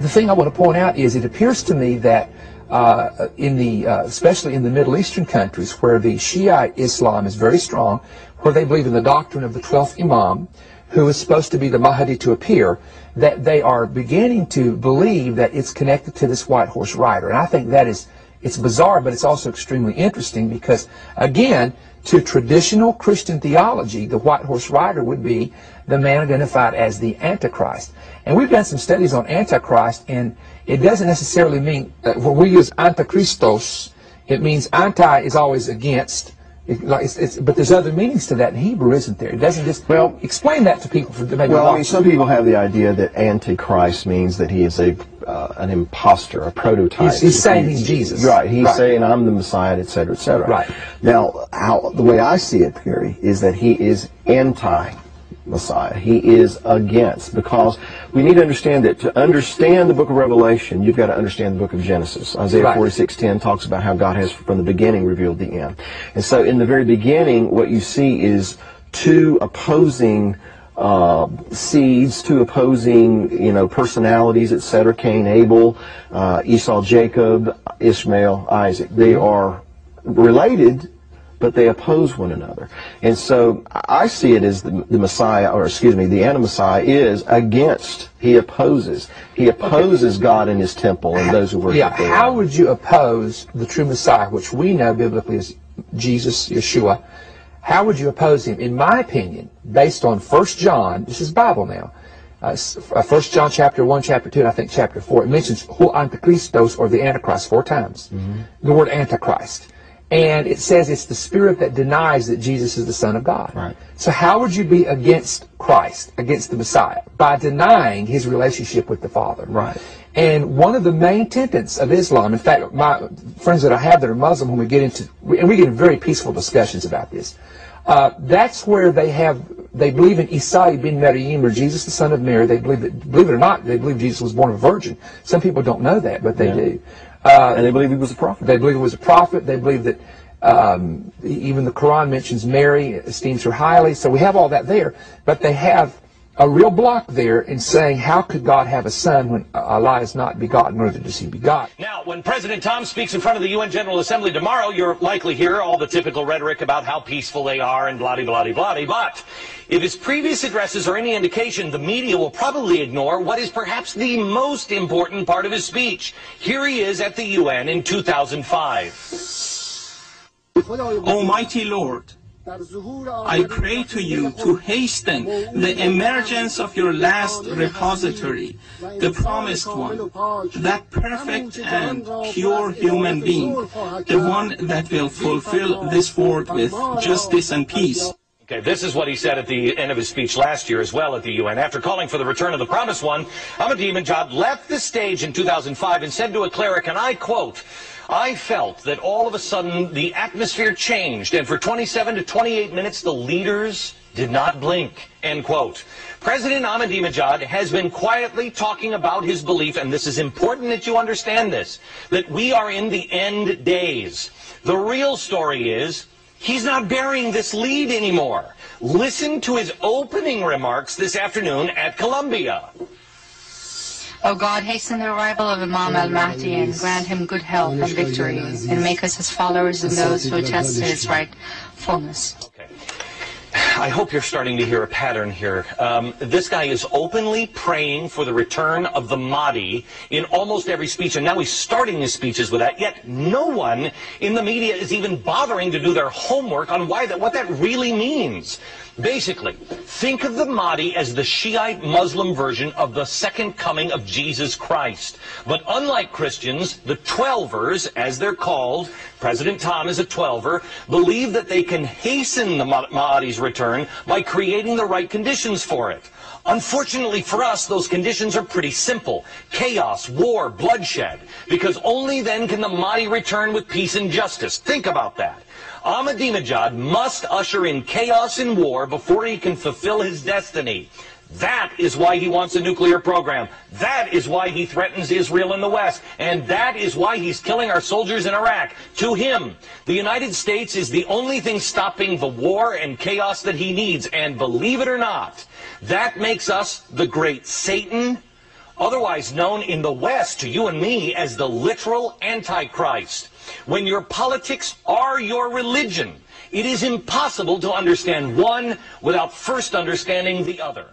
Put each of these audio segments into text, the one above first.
the thing I want to point out is it appears to me that especially in the Middle Eastern countries where the Shiite Islam is very strong, where they believe in the doctrine of the 12th Imam, who is supposed to be the Mahdi to appear, that they are beginning to believe that it's connected to this white horse rider. And I think that it's bizarre, but it's also extremely interesting because, again, to traditional Christian theology, the white horse rider would be the man identified as the Antichrist. And we've done some studies on Antichrist, and it doesn't necessarily mean, when we use Antichristos, it means anti is always against, but there's other meanings to that in Hebrew, isn't there? It doesn't just, well, explain that to people. I mean, some people have the idea that Antichrist means that he is an imposter, a prototype. He's saying he's Jesus. Right, he's saying I'm the Messiah, etc., etc. Right. Now, the way I see it, Gary, is that he is anti-Messiah. He is against, because we need to understand that to understand the book of Revelation, you've got to understand the book of Genesis. Isaiah 46:10 talks about how God has from the beginning revealed the end. And so in the very beginning, what you see is two opposing seeds, two opposing, personalities, etc. Cain, Abel, Esau, Jacob, Ishmael, Isaac. They are related, but they oppose one another. And so I see it as the Messiah, or excuse me, the Anti-Messiah is against. He opposes. He opposes God in His temple and those who worship Him. How would you oppose the true Messiah, which we know biblically is Jesus, Yeshua? How would you oppose him? In my opinion, based on 1 John, this is Bible now, 1 John chapter 1, chapter 2, and I think chapter 4, it mentions Antichristos, or the Antichrist, 4 times. The word Antichrist. And it says it's the spirit that denies that Jesus is the Son of God. Right. So how would you be against Christ, against the Messiah? By denying his relationship with the Father. Right. And one of the main tenets of Islam, in fact, my friends that I have that are Muslim, when we get into, and we get in very peaceful discussions about this, that's where they believe in Isa bin Maryam, or Jesus the son of Mary. They believe that, believe it or not, they believe Jesus was born of a virgin. Some people don't know that, but they do. And they believe he was a prophet. They believe he was a prophet. They believe that even the Quran mentions Mary, esteems her highly. So we have all that there, but they have a real block there in saying, how could God have a son when Allah is not begotten, nor does he begot? Now, when President Tom speaks in front of the UN General Assembly tomorrow, you'll likely hear all the typical rhetoric about how peaceful they are and blah-de-blah-de-blah-de. But if his previous addresses are any indication, the media will probably ignore what is perhaps the most important part of his speech. Here he is at the UN in 2005. Almighty Lord, I pray to you to hasten the emergence of your last repository, the promised one, that perfect and pure human being, the one that will fulfill this world with justice and peace. Okay, this is what he said at the end of his speech last year as well at the UN. After calling for the return of the promised one, Ahmadinejad left the stage in 2005 and said to a cleric, and I quote, "I felt that all of a sudden the atmosphere changed, and for 27 to 28 minutes the leaders did not blink," end quote. President Ahmadinejad has been quietly talking about his belief, and this is important that you understand this, that we are in the end days. The real story is, he's not bearing this lead anymore. Listen to his opening remarks this afternoon at Columbia. O God, hasten the arrival of Imam al-Mahdi and grant him good health and victory, and make us his followers and those who attest to his rightfulness. Okay. I hope you're starting to hear a pattern here. This guy is openly praying for the return of the Mahdi in almost every speech, and now he's starting his speeches with that, yet no one in the media is even bothering to do their homework on what that really means. Basically, think of the Mahdi as the Shiite Muslim version of the second coming of Jesus Christ. But unlike Christians, the Twelvers, as they're called, President Tom is a Twelver, believe that they can hasten the Mahdi's return by creating the right conditions for it. Unfortunately for us, those conditions are pretty simple. Chaos, war, bloodshed. Because only then can the Mahdi return with peace and justice. Think about that. Ahmadinejad must usher in chaos and war before he can fulfill his destiny. That is why he wants a nuclear program. That is why he threatens Israel in the West. And that is why he's killing our soldiers in Iraq. To him, the United States is the only thing stopping the war and chaos that he needs. And believe it or not, that makes us the great Satan otherwise known in the West to you and me as the literal Antichrist. When your politics are your religion, it is impossible to understand one without first understanding the other.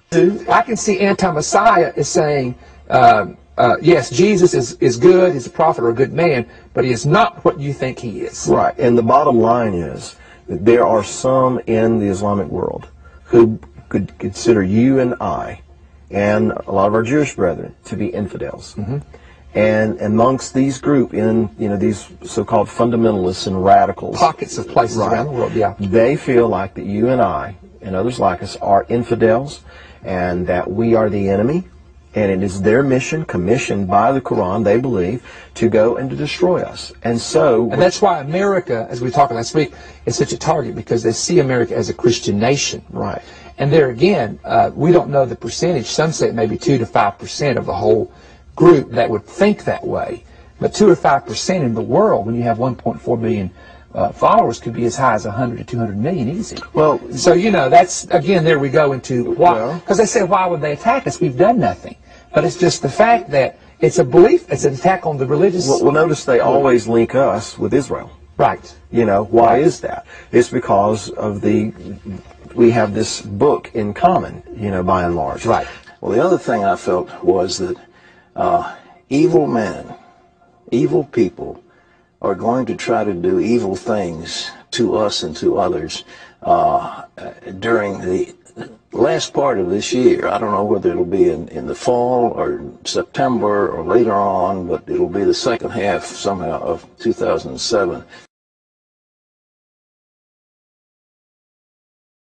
I can see anti-Messiah as saying, yes, Jesus is good, he's a prophet or a good man, but he is not what you think he is. Right, and the bottom line is that there are some in the Islamic world who could consider you and I, and a lot of our Jewish brethren, to be infidels. Mm-hmm. And amongst these group, in these so-called fundamentalists and radicals, pockets of places around the world, yeah, they feel like that you and I and others like us are infidels, and that we are the enemy, and it is their mission, commissioned by the Quran, they believe, to go and to destroy us. And that's why America, as we talked last week, is such a target, because they see America as a Christian nation. Right. And there again, we don't know the percentage. Some say it may be 2 to 5% of the whole group that would think that way. But 2 or 5% in the world, when you have 1.4 billion followers, could be as high as 100 to 200 million easy. Well, so that's again, there we go into why, because they say, why would they attack us? We've done nothing. But it's just the fact that it's a belief, it's an attack on the religious. Well, notice they always link us with Israel. Right. Why is that? It's because of we have this book in common, by and large. Right. Well, the other thing I felt was that evil men, evil people, are going to try to do evil things to us and to others during the last part of this year. I don't know whether it'll be in the fall or September or later on, but it'll be the second half somehow of 2007.